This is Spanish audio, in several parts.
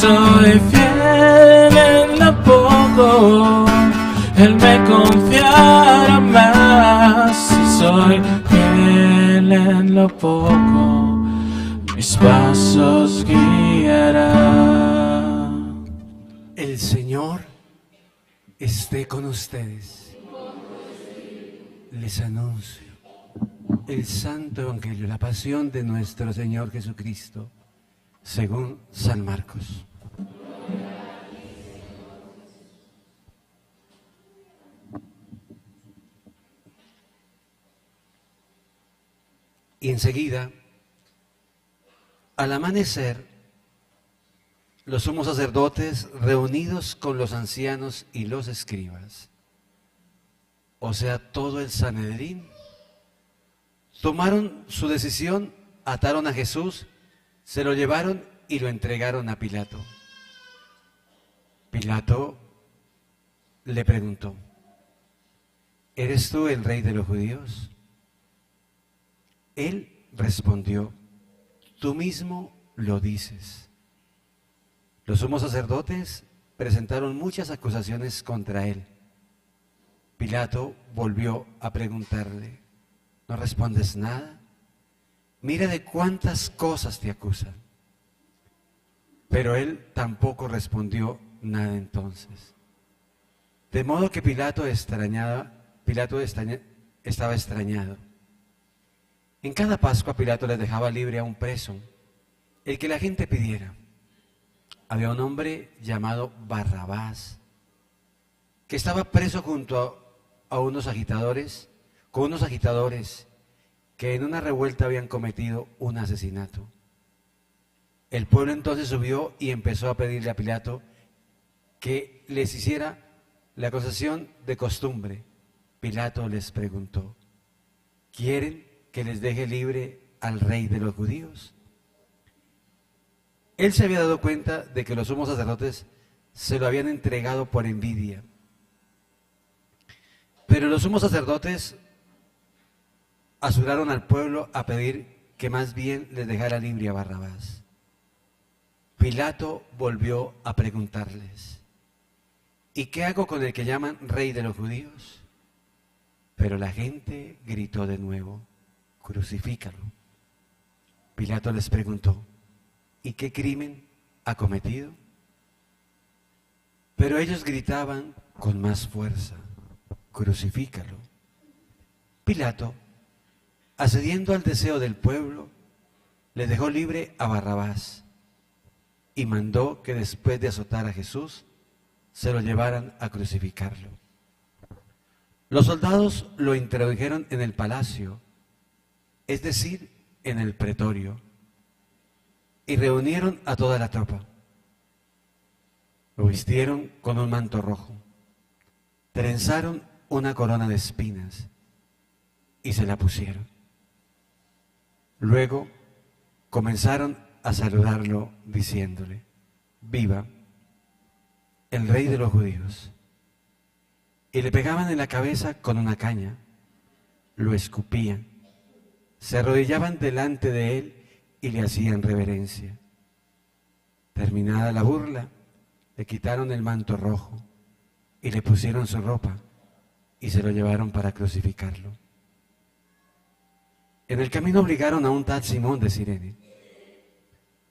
soy fiel en lo poco, Él me confiará más. Si soy fiel en lo poco, mis pasos guiará. El Señor esté con ustedes. Les anuncio el Santo Evangelio, la pasión de nuestro Señor Jesucristo, según San Marcos. Y enseguida, al amanecer, los sumos sacerdotes, reunidos con los ancianos y los escribas, o sea, todo el Sanedrín, tomaron su decisión, ataron a Jesús, se lo llevaron y lo entregaron a Pilato. Pilato le preguntó: ¿eres tú el rey de los judíos? Él respondió: tú mismo lo dices. Los sumos sacerdotes presentaron muchas acusaciones contra él. Pilato volvió a preguntarle: ¿no respondes nada? Mira de cuántas cosas te acusan. Pero él tampoco respondió nada entonces. De modo que Pilato estaba extrañado. En cada Pascua Pilato les dejaba libre a un preso, el que la gente pidiera. Había un hombre llamado Barrabás, que estaba preso junto a unos agitadores, con unos agitadores que en una revuelta habían cometido un asesinato. El pueblo entonces subió y empezó a pedirle a Pilato que les hiciera la acusación de costumbre. Pilato les preguntó: ¿quieren que les deje libre al rey de los judíos? Él se había dado cuenta de que los sumos sacerdotes se lo habían entregado por envidia. Pero los sumos sacerdotes asuraron al pueblo a pedir que más bien les dejara libre a Barrabás. Pilato volvió a preguntarles: ¿y qué hago con el que llaman rey de los judíos? Pero la gente gritó de nuevo: crucifícalo. Pilato les preguntó: ¿y qué crimen ha cometido? Pero ellos gritaban con más fuerza: crucifícalo. Pilato, accediendo al deseo del pueblo, le dejó libre a Barrabás y mandó que después de azotar a Jesús se lo llevaran a crucificarlo. Los soldados lo introdujeron en el palacio, es decir, en el pretorio, y reunieron a toda la tropa. Lo vistieron con un manto rojo, trenzaron una corona de espinas y se la pusieron. Luego comenzaron a saludarlo diciéndole: viva el rey de los judíos. Y le pegaban en la cabeza con una caña, lo escupían, se arrodillaban delante de él y le hacían reverencia. Terminada la burla, le quitaron el manto rojo y le pusieron su ropa y se lo llevaron para crucificarlo. En el camino obligaron a un tal Simón de Cirene,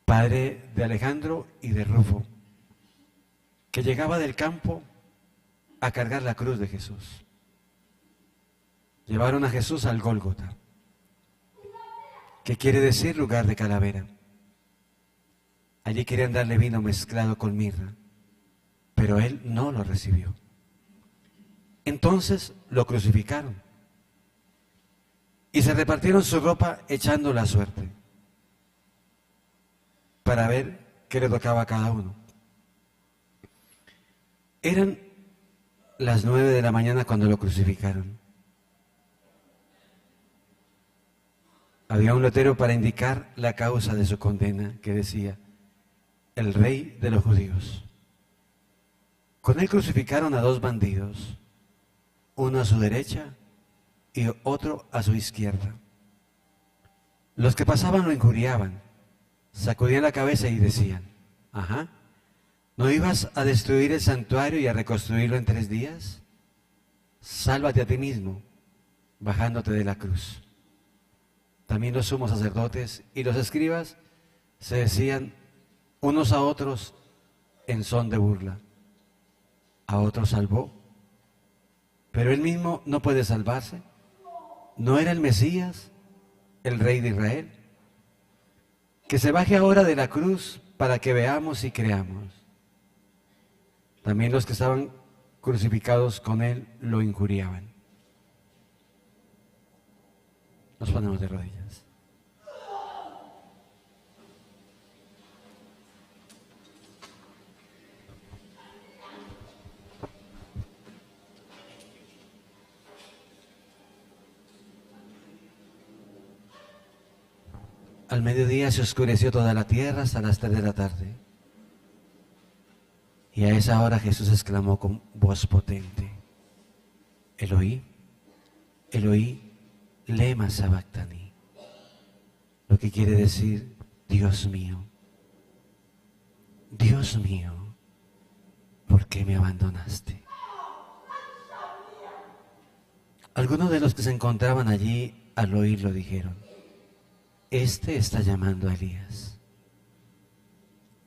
padre de Alejandro y de Rufo, que llegaba del campo a cargar la cruz de Jesús. Llevaron a Jesús al Gólgota, que quiere decir lugar de calavera. Allí querían darle vino mezclado con mirra, pero él no lo recibió. Entonces lo crucificaron y se repartieron su ropa echando la suerte para ver qué le tocaba a cada uno. Eran las 9 de la mañana cuando lo crucificaron. Había un letrero para indicar la causa de su condena que decía: el rey de los judíos. Con él crucificaron a 2 bandidos, uno a su derecha y otro a su izquierda. Los que pasaban lo injuriaban, sacudían la cabeza y decían: ajá, ¿No ibas a destruir el santuario y a reconstruirlo en 3 días? Sálvate a ti mismo, bajándote de la cruz. También los sumos sacerdotes y los escribas se decían unos a otros en son de burla. A otros salvó, pero él mismo no puede salvarse. ¿No era el Mesías, el Rey de Israel? Que se baje ahora de la cruz para que veamos y creamos. También los que estaban crucificados con él lo injuriaban. Nos ponemos de rodillas. Al mediodía se oscureció toda la tierra hasta las 3 de la tarde. Y a esa hora Jesús exclamó con voz potente: Eloí, Eloí, lema sabactani. Lo que quiere decir: Dios mío, ¿por qué me abandonaste? Algunos de los que se encontraban allí al oírlo dijeron: Este está llamando a Elías.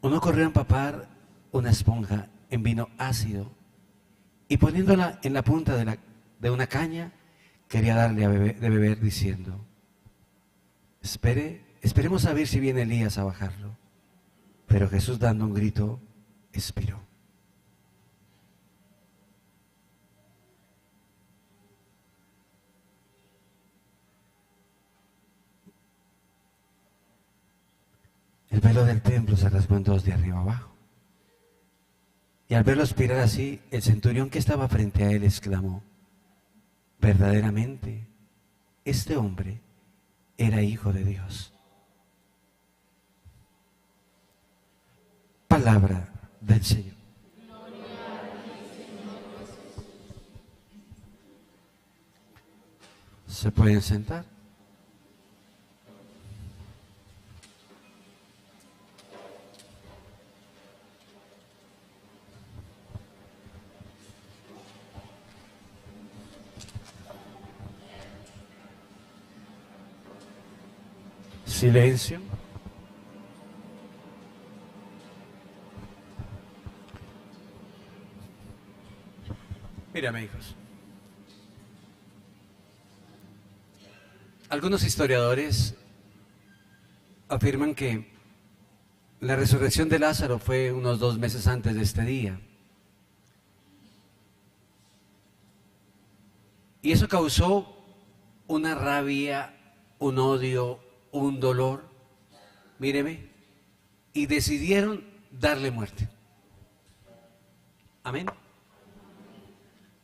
Uno corrió a empapar una esponja en vino ácido y poniéndola en la punta de una caña, quería darle de beber diciendo: esperemos a ver si viene Elías a bajarlo. Pero Jesús, dando un grito, expiró. El velo del templo se rasgó en dos de arriba abajo. Y al verlo expirar así, el centurión que estaba frente a él exclamó: verdaderamente, este hombre era hijo de Dios. Palabra del Señor. ¿Se pueden sentar? Silencio. Mírame, hijos. Algunos historiadores afirman que la resurrección de Lázaro fue unos 2 meses antes de este día. Y eso causó una rabia, un odio, un dolor, míreme, y decidieron darle muerte. Amén.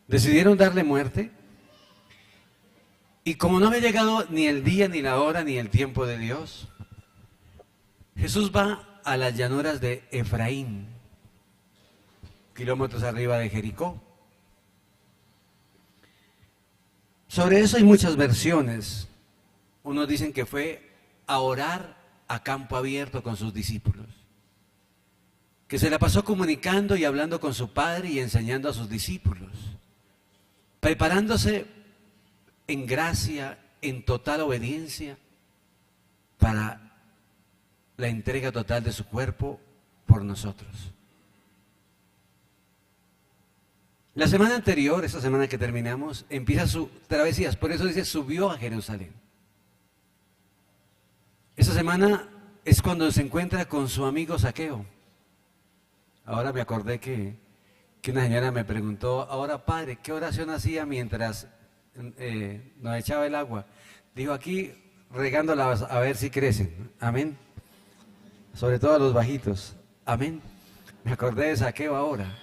Decidieron darle muerte, y como no había llegado ni el día, ni la hora, ni el tiempo de Dios, Jesús va a las llanuras de Efraín, kilómetros arriba de Jericó. Sobre eso hay muchas versiones. Unos dicen que fue a orar a campo abierto con sus discípulos, que se la pasó comunicando y hablando con su Padre y enseñando a sus discípulos, preparándose en gracia, en total obediencia, para la entrega total de su cuerpo por nosotros. La semana anterior, esta semana que terminamos, empieza su travesía, por eso dice subió a Jerusalén. Esta semana es cuando se encuentra con su amigo Zaqueo. Ahora me acordé que una señora me preguntó: ahora padre, ¿qué oración hacía mientras nos echaba el agua? Dijo: aquí regándolas a ver si crecen. Amén. Sobre todo a los bajitos. Amén. Me acordé de Zaqueo ahora.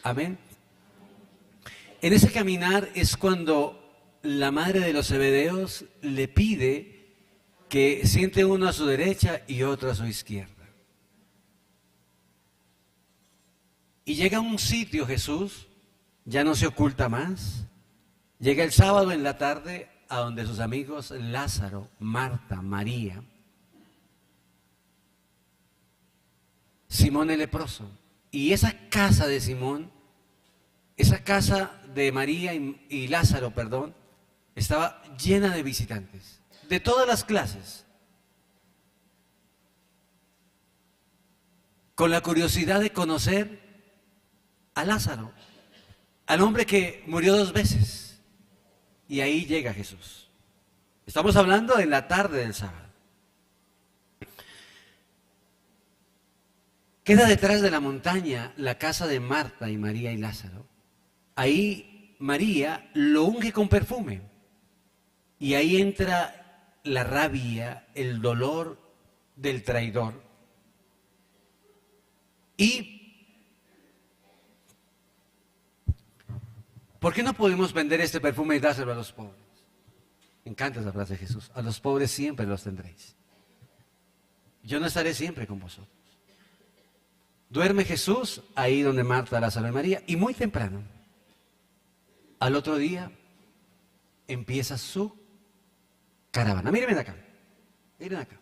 Amén. En ese caminar es cuando la madre de los Zebedeos le pide que siente uno a su derecha y otro a su izquierda. Y llega a un sitio Jesús, ya no se oculta más. Llega el sábado en la tarde a donde sus amigos Lázaro, Marta, María, Simón el leproso. Y esa casa de Simón, esa casa de María y Lázaro, perdón, estaba llena de visitantes, de todas las clases, con la curiosidad de conocer a Lázaro, al hombre que murió 2 veces. Y ahí llega Jesús. Estamos hablando en la tarde del sábado. Queda detrás de la montaña la casa de Marta y María y Lázaro. Ahí María lo unge con perfume. Y ahí entra la rabia, el dolor del traidor. ¿Y por qué no podemos vender este perfume y dárselo a los pobres? Me encanta esa frase de Jesús. A los pobres siempre los tendréis. Yo no estaré siempre con vosotros. Duerme Jesús ahí donde Marta, Lázaro y María, y muy temprano, al otro día, empieza su caravana. Miren acá, miren acá.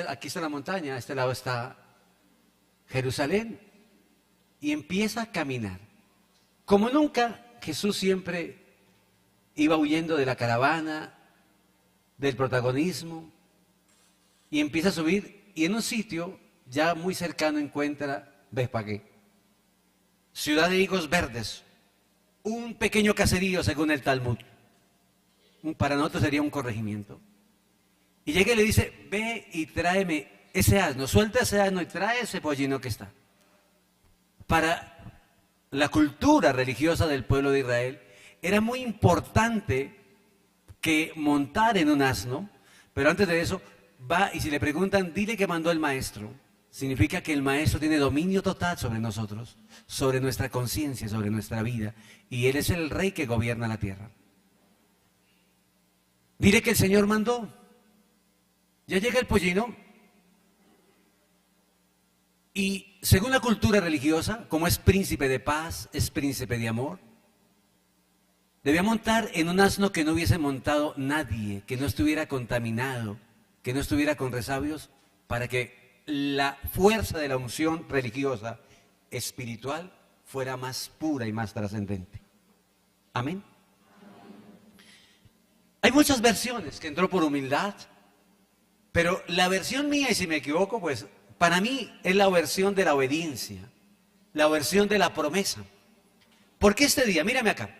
Aquí está la montaña, a este lado está Jerusalén, y empieza a caminar. Como nunca, Jesús siempre iba huyendo de la caravana, del protagonismo, y empieza a subir. Y en un sitio ya muy cercano encuentra Bethfagé, ciudad de higos verdes, un pequeño caserío según el Talmud. Para nosotros sería un corregimiento. Y llega y le dice, ve y tráeme ese asno, suelta ese asno y trae ese pollino que está. Para la cultura religiosa del pueblo de Israel era muy importante que montar en un asno, pero antes de eso va y si le preguntan, dile que mandó el maestro. Significa que el maestro tiene dominio total sobre nosotros, sobre nuestra conciencia, sobre nuestra vida. Y él es el rey que gobierna la tierra. Dile que el Señor mandó. Ya llega el pollino. Y según la cultura religiosa, como es príncipe de paz, es príncipe de amor, debía montar en un asno que no hubiese montado nadie, que no estuviera contaminado, que no estuviera con resabios, para que la fuerza de la unción religiosa, espiritual, fuera más pura y más trascendente. Amén. Hay muchas versiones que entró por humildad, pero la versión mía, y si me equivoco, pues para mí es la versión de la obediencia, la versión de la promesa. Porque este día, mírame acá,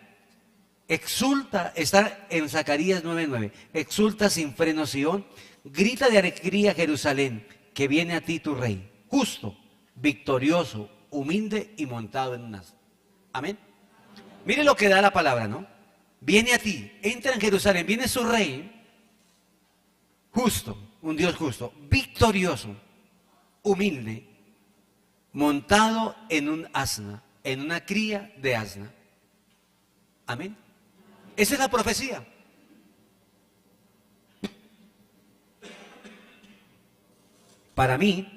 exulta, está en Zacarías 9:9, exulta sin freno Sión, grita de alegría Jerusalén, que viene a ti tu rey, justo, victorioso, humilde y montado en un asno. Amén. Mire lo que da la palabra, ¿no? Viene a ti, entra en Jerusalén, viene su rey, justo, un Dios justo, victorioso, humilde, montado en un asna, en una cría de asna. Amén. Esa es la profecía. Para mí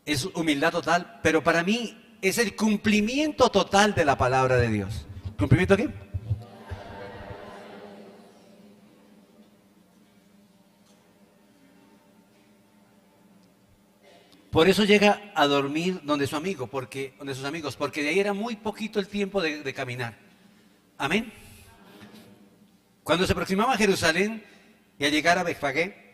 es humildad total, pero para mí es el cumplimiento total de la palabra de Dios. ¿Cumplimiento qué? Por eso llega a dormir donde sus amigos, porque de ahí era muy poquito el tiempo de caminar. Amén. Cuando se aproximaba a Jerusalén y al llegar a Bethfagé,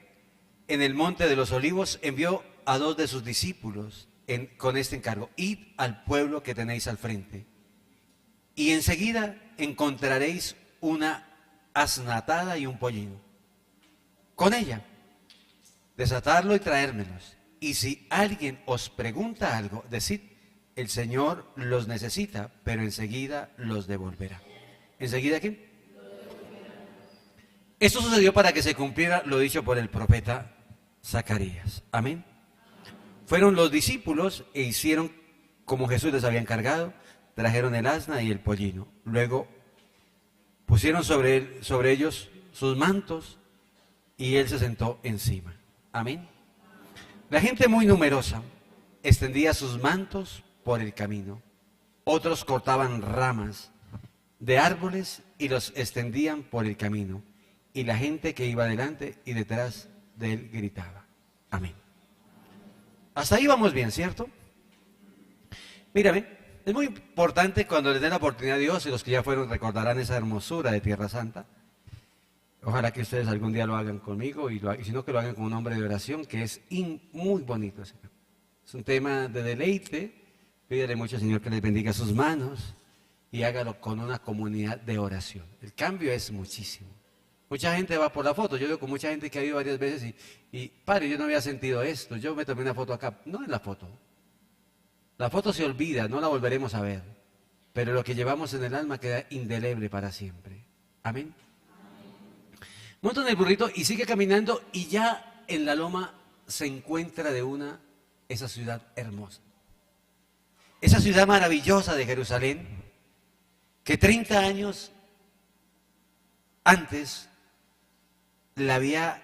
en el monte de los olivos, envió a 2 de sus discípulos con este encargo: id al pueblo que tenéis al frente, y enseguida encontraréis una asna atada y un pollino. Con ella, desatarlo y traérmelos. Y si alguien os pregunta algo, decid, el Señor los necesita, pero enseguida los devolverá. ¿Enseguida qué? Esto sucedió para que se cumpliera lo dicho por el profeta Zacarías. Amén. Fueron los discípulos e hicieron como Jesús les había encargado, trajeron el asna y el pollino. Luego pusieron sobre ellos sus mantos y él se sentó encima. Amén. La gente muy numerosa extendía sus mantos por el camino. Otros cortaban ramas de árboles y los extendían por el camino. Y la gente que iba delante y detrás de él gritaba. Amén. Hasta ahí vamos bien, ¿cierto? Mírame, es muy importante cuando les den la oportunidad a Dios, y los que ya fueron recordarán esa hermosura de Tierra Santa. Ojalá que ustedes algún día lo hagan conmigo, y si no, que lo hagan con un hombre de oración, que es muy bonito. Es un tema de deleite. Pídele mucho al Señor que les bendiga sus manos y hágalo con una comunidad de oración. El cambio es muchísimo. Mucha gente va por la foto. Yo veo con mucha gente que ha ido varias veces y padre, yo no había sentido esto. Yo me tomé una foto acá. No es la foto. La foto se olvida, no la volveremos a ver. Pero lo que llevamos en el alma queda indeleble para siempre. Amén. Monta en el burrito y sigue caminando, y ya en la loma se encuentra esa ciudad hermosa. Esa ciudad maravillosa de Jerusalén, que 30 años antes la había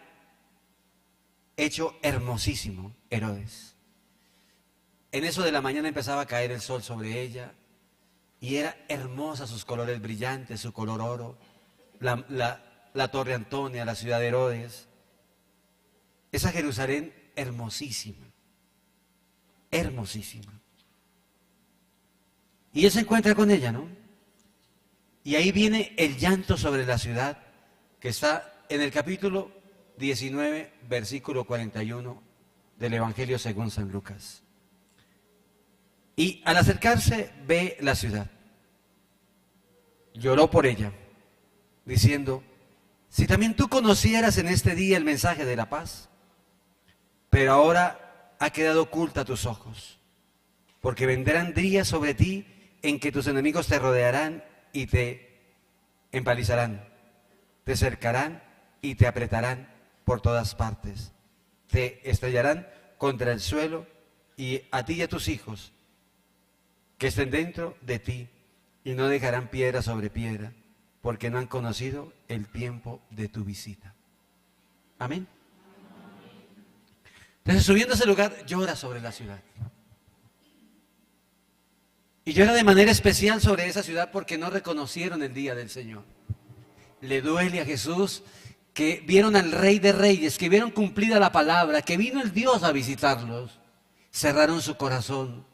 hecho hermosísimo Herodes. En eso de la mañana empezaba a caer el sol sobre ella, y era hermosa, sus colores brillantes, su color oro, la Torre Antonia, la ciudad de Herodes, esa Jerusalén hermosísima, hermosísima. Y él se encuentra con ella, ¿no? Y ahí viene el llanto sobre la ciudad, que está en el capítulo 19, versículo 41 del Evangelio según San Lucas. Y al acercarse ve la ciudad. Lloró por ella, diciendo: si también tú conocieras en este día el mensaje de la paz, pero ahora ha quedado oculta a tus ojos, porque vendrán días sobre ti en que tus enemigos te rodearán y te empalizarán, te cercarán y te apretarán por todas partes, te estrellarán contra el suelo, y a ti y a tus hijos que estén dentro de ti, y no dejarán piedra sobre piedra, porque no han conocido el tiempo de tu visita. Amén. Entonces, subiendo a ese lugar, llora sobre la ciudad. Y llora de manera especial sobre esa ciudad porque no reconocieron el día del Señor. Le duele a Jesús que vieron al Rey de Reyes, que vieron cumplida la palabra, que vino el Dios a visitarlos. Cerraron su corazón.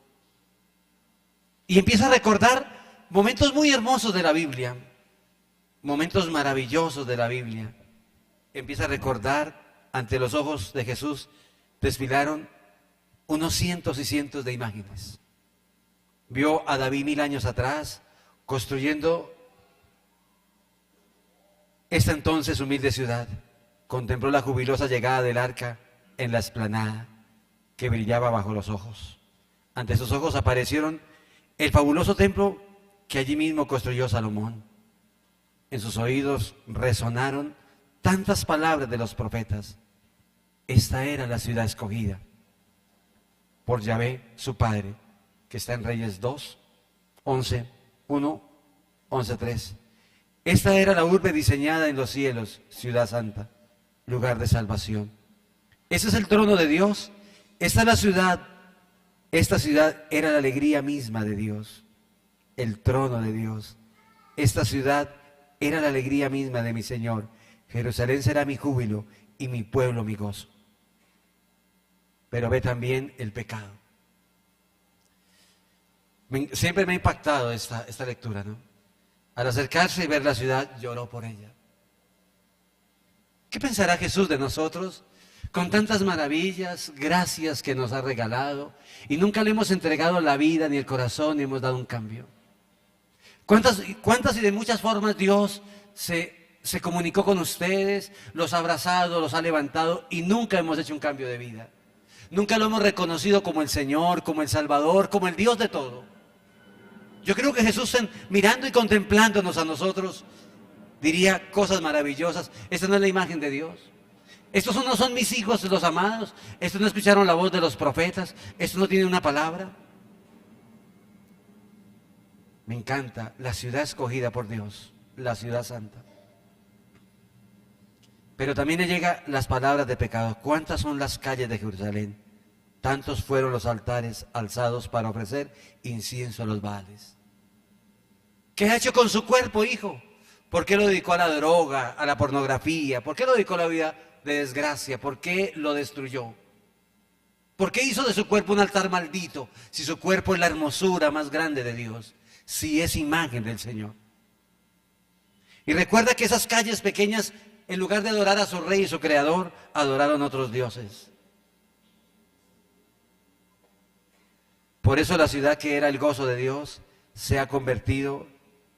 Y empieza a recordar momentos muy hermosos de la Biblia, momentos maravillosos de la Biblia. Empieza a recordar, ante los ojos de Jesús desfilaron unos cientos y cientos de imágenes. Vio a David 1000 años atrás construyendo esta entonces humilde ciudad. Contempló la jubilosa llegada del arca en la explanada que brillaba bajo los ojos. Ante sus ojos aparecieron el fabuloso templo que allí mismo construyó Salomón. En sus oídos resonaron tantas palabras de los profetas. Esta era la ciudad escogida por Yahvé, su Padre, que está en Reyes 2, 11, 1, 11, 3. Esta era la urbe diseñada en los cielos, ciudad santa, lugar de salvación. Ese es el trono de Dios. Esta es la ciudad. Esta ciudad era la alegría misma de Dios, el trono de Dios. Esta ciudad era la alegría misma de mi Señor. Jerusalén será mi júbilo y mi pueblo mi gozo. Pero ve también el pecado. Siempre me ha impactado esta lectura, ¿no? Al acercarse y ver la ciudad, lloró por ella. ¿Qué pensará Jesús de nosotros con tantas maravillas, gracias que nos ha regalado, y nunca le hemos entregado la vida ni el corazón ni hemos dado un cambio? ¿Cuántas y de muchas formas Dios se comunicó con ustedes, los ha abrazado, los ha levantado, y nunca hemos hecho un cambio de vida? Nunca lo hemos reconocido como el Señor, como el Salvador, como el Dios de todo. Yo creo que Jesús, mirando y contemplándonos a nosotros, diría cosas maravillosas. Esta no es la imagen de Dios. Estos no son mis hijos los amados. Estos no escucharon la voz de los profetas. Estos no tienen una palabra. Me encanta la ciudad escogida por Dios, la ciudad santa. Pero también le llega las palabras de pecado. ¿Cuántas son las calles de Jerusalén? Tantos fueron los altares alzados para ofrecer incienso a los Baales. ¿Qué ha hecho con su cuerpo, hijo? ¿Por qué lo dedicó a la droga, a la pornografía? ¿Por qué lo dedicó a la vida de desgracia? ¿Por qué lo destruyó? ¿Por qué hizo de su cuerpo un altar maldito si su cuerpo es la hermosura más grande de Dios? Si es imagen del Señor. Y recuerda que esas calles pequeñas, en lugar de adorar a su rey y su creador, adoraron a otros dioses. Por eso la ciudad que era el gozo de Dios se ha convertido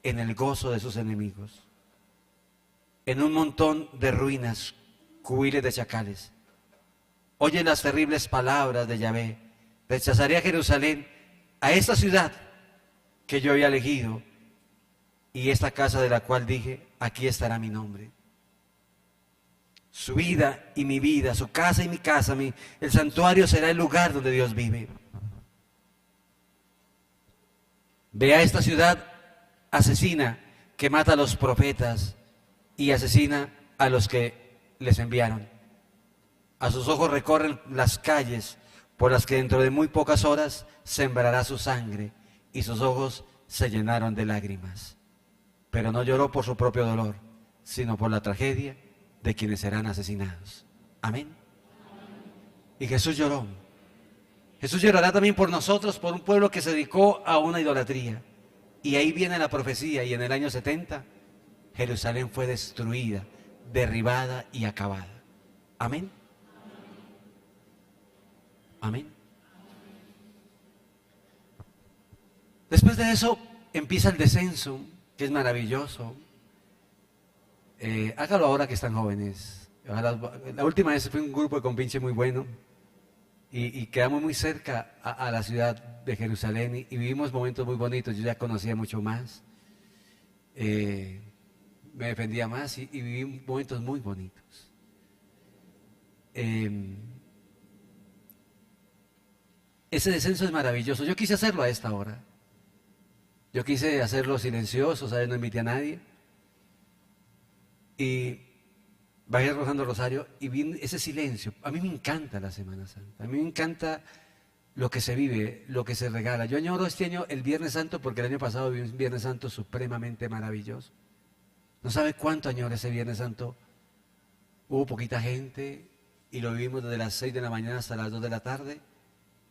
en el gozo de sus enemigos. En un montón de ruinas, cubiles de chacales. Oyen las terribles palabras de Yahvé. Rechazaré a Jerusalén, a esta ciudad que yo había elegido, y esta casa de la cual dije, aquí estará mi nombre. Su vida y mi vida, su casa y mi casa, el santuario será el lugar donde Dios vive. Ve a esta ciudad asesina que mata a los profetas y asesina a los que les enviaron. A sus ojos recorren las calles por las que dentro de muy pocas horas sembrará su sangre, y sus ojos se llenaron de lágrimas. Pero no lloró por su propio dolor, sino por la tragedia de quienes serán asesinados. Amén. Y Jesús lloró. Jesús llorará también por nosotros, por un pueblo que se dedicó a una idolatría. Y ahí viene la profecía, y en el año 70, Jerusalén fue destruida, derribada y acabada. Amén. Amén. Después de eso empieza el descenso, que es maravilloso. Hágalo ahora que están jóvenes. La última vez fue un grupo de compinche muy bueno. Y quedamos muy cerca a la ciudad de Jerusalén y vivimos momentos muy bonitos. Yo ya conocía mucho más, me defendía más y viví momentos muy bonitos. Ese descenso es maravilloso. Yo quise hacerlo a esta hora. Yo quise hacerlo silencioso, ¿sabes? No invité a nadie. Y bajé rozando el rosario y vi ese silencio. A mí me encanta la Semana Santa. A mí me encanta lo que se vive, lo que se regala. Yo añoro este año el Viernes Santo porque el año pasado viví un Viernes Santo supremamente maravilloso. No sabe cuánto añoro ese Viernes Santo. Hubo poquita gente y lo vivimos desde las 6 de la mañana hasta las 2 de la tarde.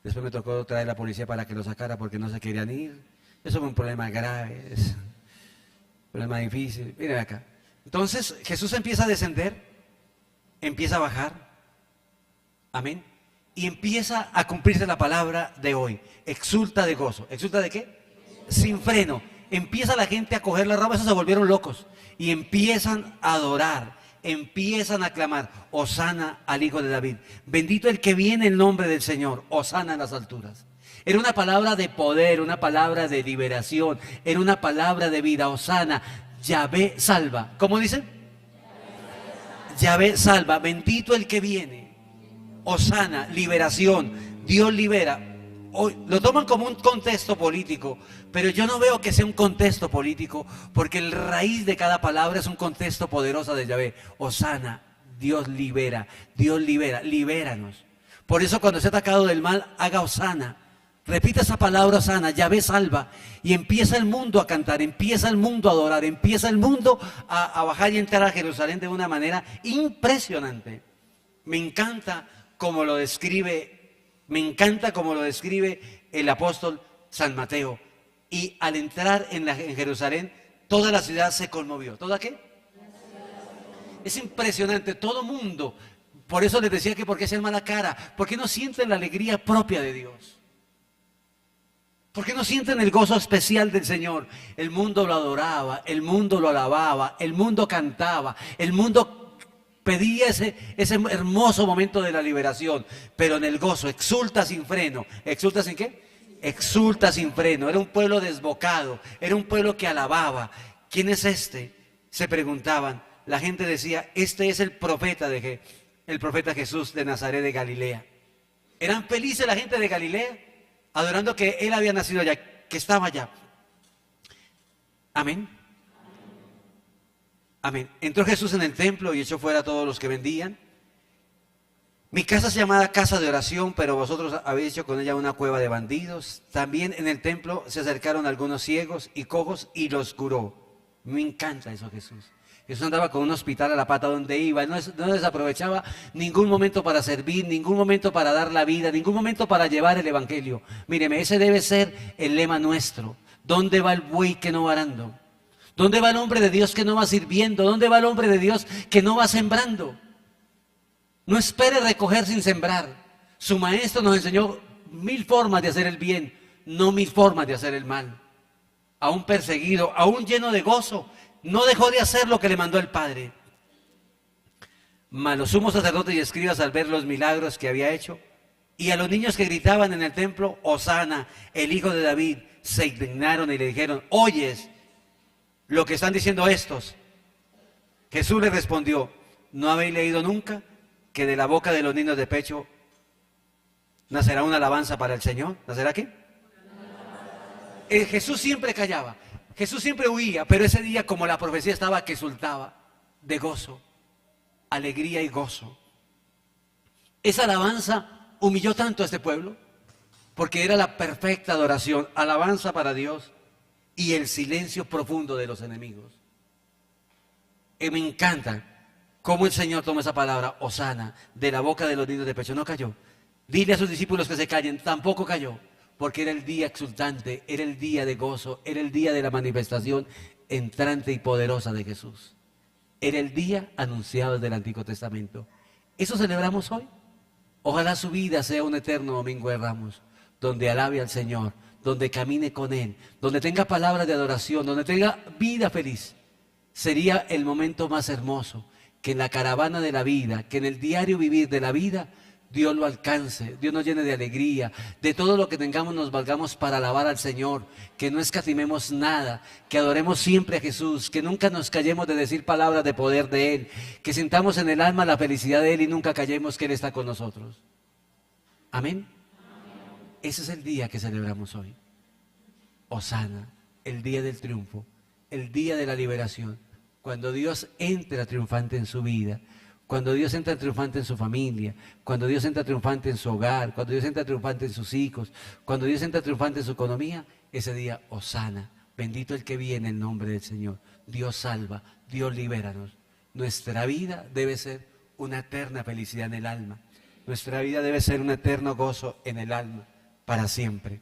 Después me tocó traer a la policía para que lo sacara porque no se querían ir. Eso fue un problema grave, es un problema difícil. Miren acá. Entonces Jesús empieza a descender, empieza a bajar, amén, y empieza a cumplirse la palabra de hoy. Exulta de gozo. ¿Exulta de qué? Sin freno. Empieza la gente a coger la ropa, esos se volvieron locos y empiezan a adorar, empiezan a clamar, Hosana al Hijo de David. Bendito el que viene en nombre del Señor, Hosana en las alturas. Era una palabra de poder, una palabra de liberación, era una palabra de vida. Hosana, Yahvé salva. ¿Cómo dice? Yahvé salva, bendito el que viene. Hosana, liberación, Dios libera. Hoy lo toman como un contexto político, pero yo no veo que sea un contexto político, porque el raíz de cada palabra es un contexto poderoso de Yahvé. Hosana, Dios libera, libéranos. Por eso cuando sea atacado del mal, haga Hosana. Repita esa palabra Hosana, Yahvé salva, y empieza el mundo a cantar, empieza el mundo a adorar, empieza el mundo a bajar y entrar a Jerusalén de una manera impresionante. Me encanta cómo lo describe el apóstol San Mateo. Y al entrar en Jerusalén, toda la ciudad se conmovió. ¿Toda qué? Es impresionante, todo mundo. Por eso les decía que por qué hacían mala cara, porque no sienten la alegría propia de Dios. ¿Por qué no sienten el gozo especial del Señor? El mundo lo adoraba, el mundo lo alababa, el mundo cantaba, el mundo pedía ese hermoso momento de la liberación, pero en el gozo, exulta sin freno. ¿Exulta sin qué? Exulta sin freno. Era un pueblo desbocado, era un pueblo que alababa. ¿Quién es este? Se preguntaban. La gente decía, este es el profeta Jesús de Nazaret de Galilea. Eran felices la gente de Galilea, adorando que Él había nacido allá, que estaba allá. Amén. Amén. Entró Jesús en el templo y echó fuera a todos los que vendían. Mi casa es llamada casa de oración, pero vosotros habéis hecho con ella una cueva de bandidos. También en el templo se acercaron algunos ciegos y cojos y los curó. Me encanta eso, Jesús. Jesús andaba con un hospital a la pata donde iba, no desaprovechaba ningún momento para servir, ningún momento para dar la vida, ningún momento para llevar el evangelio. Míreme, ese debe ser el lema nuestro. ¿Dónde va el buey que no va arando? ¿Dónde va el hombre de Dios que no va sirviendo? ¿Dónde va el hombre de Dios que no va sembrando? No espere recoger sin sembrar. Su maestro nos enseñó 1000 formas de hacer el bien, no 1000 formas de hacer el mal. Aún perseguido, aún lleno de gozo, no dejó de hacer lo que le mandó el Padre. Mas los sumos sacerdotes y escribas, al ver los milagros que había hecho, y a los niños que gritaban en el templo, Hosana, el hijo de David, se indignaron y le dijeron, ¿oyes lo que están diciendo estos? Jesús les respondió, ¿no habéis leído nunca que de la boca de los niños de pecho nacerá una alabanza para el Señor? ¿Nacerá qué? Jesús siempre callaba, Jesús siempre huía, pero ese día, como la profecía estaba, que exultaba de gozo, alegría y gozo. Esa alabanza humilló tanto a este pueblo, porque era la perfecta adoración, alabanza para Dios y el silencio profundo de los enemigos. Y me encanta cómo el Señor toma esa palabra, Hosana, de la boca de los niños de pecho. No cayó. Dile a sus discípulos que se callen, tampoco cayó, porque era el día exultante, era el día de gozo, era el día de la manifestación entrante y poderosa de Jesús. Era el día anunciado desde el Antiguo Testamento. ¿Eso celebramos hoy? Ojalá su vida sea un eterno domingo de Ramos, donde alabe al Señor, donde camine con Él, donde tenga palabras de adoración, donde tenga vida feliz. Sería el momento más hermoso, que en la caravana de la vida, que en el diario vivir de la vida, Dios lo alcance, Dios nos llene de alegría, de todo lo que tengamos nos valgamos para alabar al Señor, que no escatimemos nada, que adoremos siempre a Jesús, que nunca nos callemos de decir palabras de poder de Él, que sintamos en el alma la felicidad de Él y nunca callemos que Él está con nosotros. Amén. Ese es el día que celebramos hoy. Hosana, el día del triunfo, el día de la liberación, cuando Dios entra triunfante en su vida, cuando Dios entra triunfante en su familia, cuando Dios entra triunfante en su hogar, cuando Dios entra triunfante en sus hijos, cuando Dios entra triunfante en su economía, ese día, Hosana, bendito el que viene en nombre del Señor. Dios salva, Dios libéranos. Nuestra vida debe ser una eterna felicidad en el alma. Nuestra vida debe ser un eterno gozo en el alma, para siempre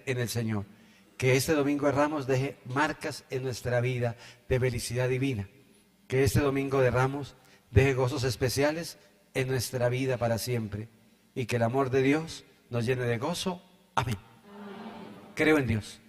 en el Señor. Que este domingo de Ramos deje marcas en nuestra vida de felicidad divina. Que este domingo de Ramos deje gozos especiales en nuestra vida para siempre. Y que el amor de Dios nos llene de gozo. Amén. Creo en Dios.